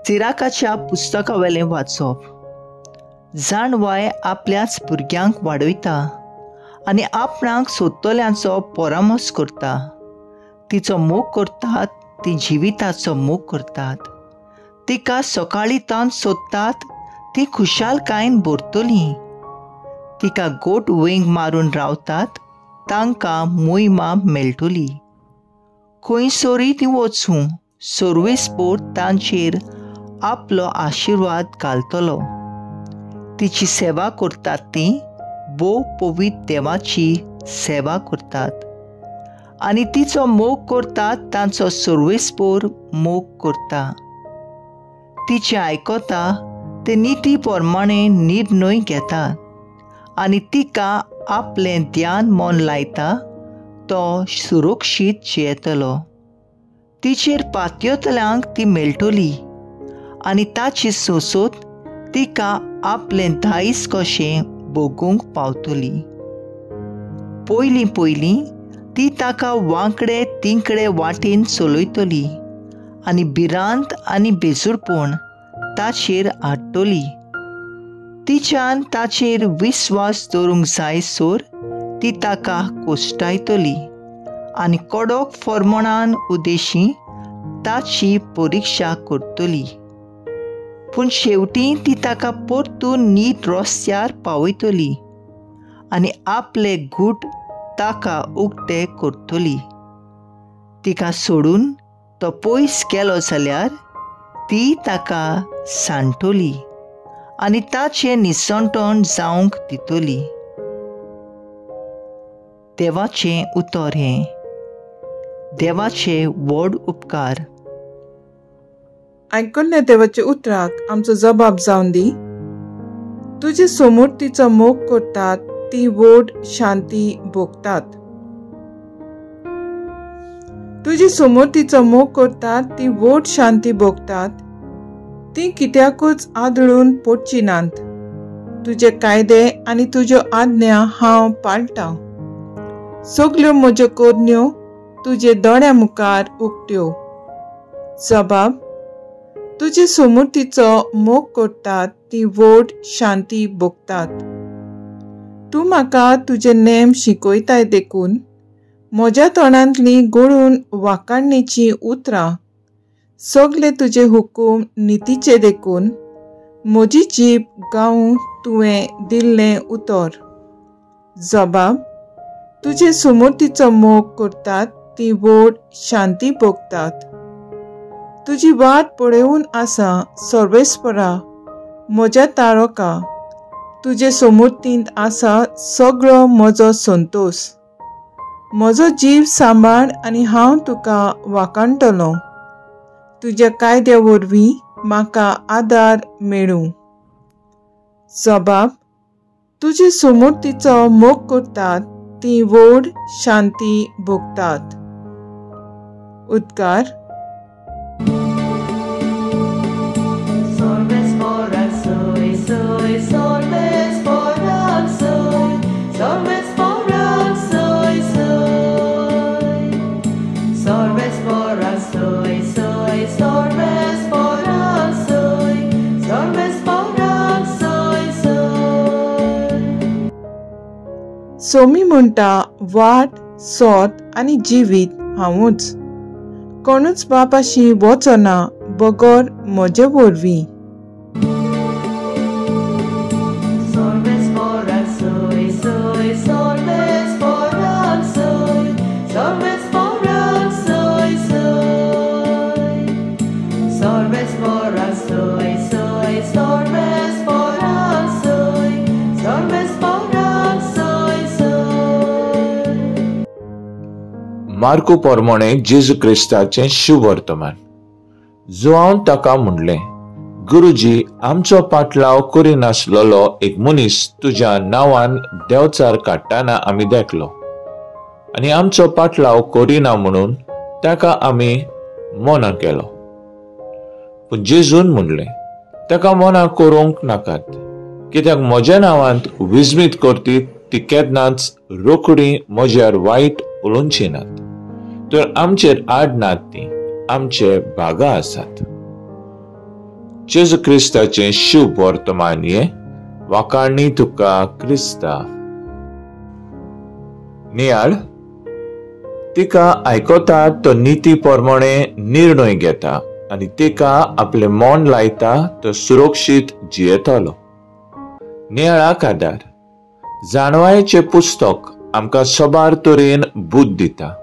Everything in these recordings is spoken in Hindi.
सिराकाच्या पुस्तकावेलें वाचप. जाणवाय आपल्याच भुरग्यांक वाडयता आनी आपणाक सोदतल्यांचो परामर्श करता. तिचो मोग करतात ती जिविताचो मोग करतात. तिका सकाळीं तान सोदतात ती खुशालकायेन भरतली. तिका गोट वेंग मारून रावतात तांकां मोहिमा मेळटली. खंयसरी ती वचूं सर्वेस्पोर तांचेर आपलो आशिर्वाद घालतलो. तिची सेवा करतात ती भोव पवित्र देवाची सेवा करतात आनी तिचो मोग करतात तांचो सर्वेस्पोर मोग करता. तिचे आयकता ते निती प्रमाणे निर्णय घेतात आनी तिका आपलें ध्यान मन लायता तो सुरक्षीत जियेतलो. तिचेर पातयेतल्यांक ती मेळटली आनी ताची सोसोत तिका आपलें दायज कशें भोगूंक पावतली. पयलीं ती ताका वांकडे तिंकडे वाटेन चलयतली आनी भिरांत आनी बेजूरपण ताचेर हाडटली. तिच्यान ताचेर विस्वास दवरूंक जायसर ती ताका कोश्टायतली आनी कडक फर्मोणान उदेशी ताची परिक्षा करतली. पूण शेवटी ती ताका परतून नीट रस्त्यार पावयतली आनी आपले घूट ताका उक्ते करतली. तिका सोडून तो पयस गेलो जाल्यार ती ताका सांठली आनी ताचें निसंतण जावंक दितली. देवाचें उतर हें. देवाचे व्हड उपकार. आयकल्ल्या देवाच्या उतराक आमचो जबाब जावन दी. तुजे समोर तिचो मोग करतात ती व्हड शांती भोगतात. तुजे समोर तिचो मोग करतात ती व्हड शांती भोगतात. ती कित्याकूच आदळून पडची नात. तुजे कायदे आनी तुज्यो आज्ञा हांव पाळटां. सगल्यो म्हज्यो कोरण्यो तुजे दोळ्या मुखार उक्त्यो. जबाब. तुजे समोर तिचो मोग करतात ती व्हड शांती भोगतात. तूं म्हाका तुजे नेम शिकयताय देखून म्हज्या तोंडांतली गळून वाकाणणेची उतरां सगळे तुजे हुकूम नितीचे देखून म्हजी जीब गावूंक तुवें दिल्लें उतर. जबाब. तुजे समोर तिचो मोग करतात ती व्हड शांती भोगतात. तुजी वाट पळयून आसा सर्वेस्परा म्हज्या तारका. तुजे समृद्धींत आसा सगळो म्हजो संतोष. म्हजो जीव सांबाळ आनी हांव तुका वाकाणटलों. तुज्या कायद्या वरवीं म्हाका आदार मेळूं. जबाब. तुजे समृद्धीचो मोग करतात ती व्हड शांती भोगतात. उद्गार. सोमी म्हणटा वाट सोत आनी जिवीत हांवूच. कोणूच बापाशी वचना बगर म्हजे वरवीं. मार्को प्रमाणे जेजू क्रिस्ताचें शुभ वर्तमान. जो हांव ताका म्हणलें, गुरुजी, आमचो पाटलाव करिनासलोलो एक मनीस तुज्या नांवान देंवचार काडटाना आमी देखलो आनी आमचो पाटलाव करिना म्हणून ताका आमी मना केलो. पूण जेजून म्हणलें, ताका मना करूंक नाकात, कित्याक म्हज्या नांवांत विजमीत करती ती केन्नाच रोखडी म्हज्यार वायट उलोवची नात. तर आमचेर आड नात ती आमचे भागा आसात. जेजू क्रिस्ताचें शुभ वर्तमान हे वाकाळणी तुका क्रिस्ता. नियाळ तिका आयकता तो नीती प्रमाणे निर्णय घेता आनी तिका आपले मन लायता तो सुरक्षीत जियेतलो. नियाळाक आदार जाणवायेचें पुस्तक आमकां सोबार तरेन बुद्ध दिता.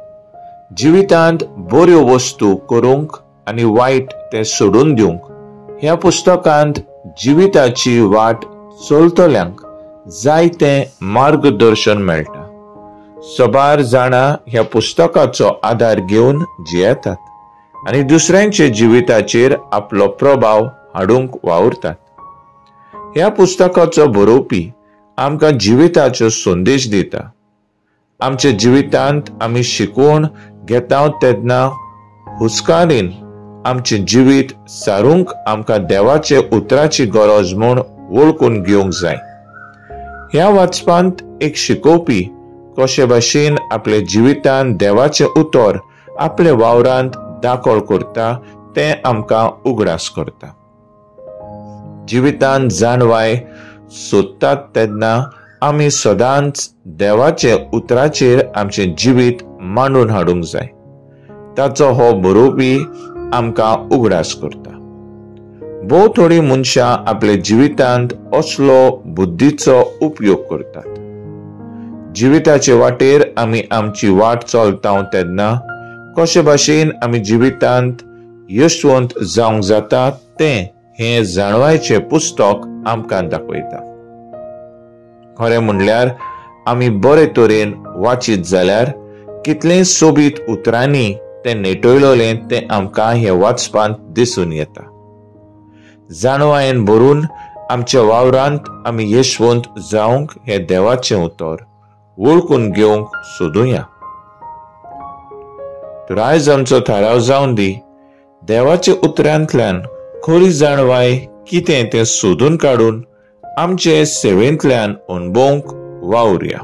जिवितांत बऱ्यो वस्तू करूंक आनी वायट ते सोडून दिवंक ह्या पुस्तकांत जिविताची वाट चलतल्यांक जायतें मार्गदर्शन मेळटा. सोबार जाणां ह्या पुस्तकाचो आदार घेवन जियेतात आनी दुसऱ्यांचे जिविताचेर आपलो प्रभाव हाडूंक वावुरतात. ह्या पुस्तकाचो बरोवपी आमकां जिविताचो संदेश दिता. आमच्या जिवितांत आमी शिकवण घेता तेन्ना हुस्कारीन आमचे जिवीत सारूंक आमकां देवाचे उतराची गरज म्हूण वळखून घेवंक जाय. ह्या वाचपांत एक शिकोवपी कशे भाशेन आपल्या जिवितांत देवाचे उतर आपले वावरांत दाखल करता तें आमकां उगडास करता. जिवितांत जाणवाय सोदतात तेन्ना आमी सदांच देवाचे उतराचेर आमचें जिवीत मांडून हाडूंक जाय. ताचो हो बरोवपी आमकां उगडास करता. भोव थोडी मनशां आपल्या जिवितांत असलो बुद्धीचो उपयोग करतात. जिविताचे वाटेर आमी आमची वाट चलता तेन्ना कशे भाशेन आमी जिवितांत यशवंत जावंक जाता तें हें जाणवायचें पुस्तक आमकां दाखयता. खरें म्हणल्यार आमी बरे तरेन वाचीत जाल्यार कितलें सोबीत उतरांनी तें नेटयलोलें तें आमकां हे वाचपांत दिसून येता. जाणवायेन भरून आमच्या वावरांत आमी यशवंत जावंक हे देवाचें उतर वळखून घेवंक सोदुया. तर आयज आमचो थाराव जावन दी देवाच्या उतरांतल्यान खरी जाणवाय कितें तें सोदून काडून आमचे सेवेंतल्यान अणभवंक वावुरया.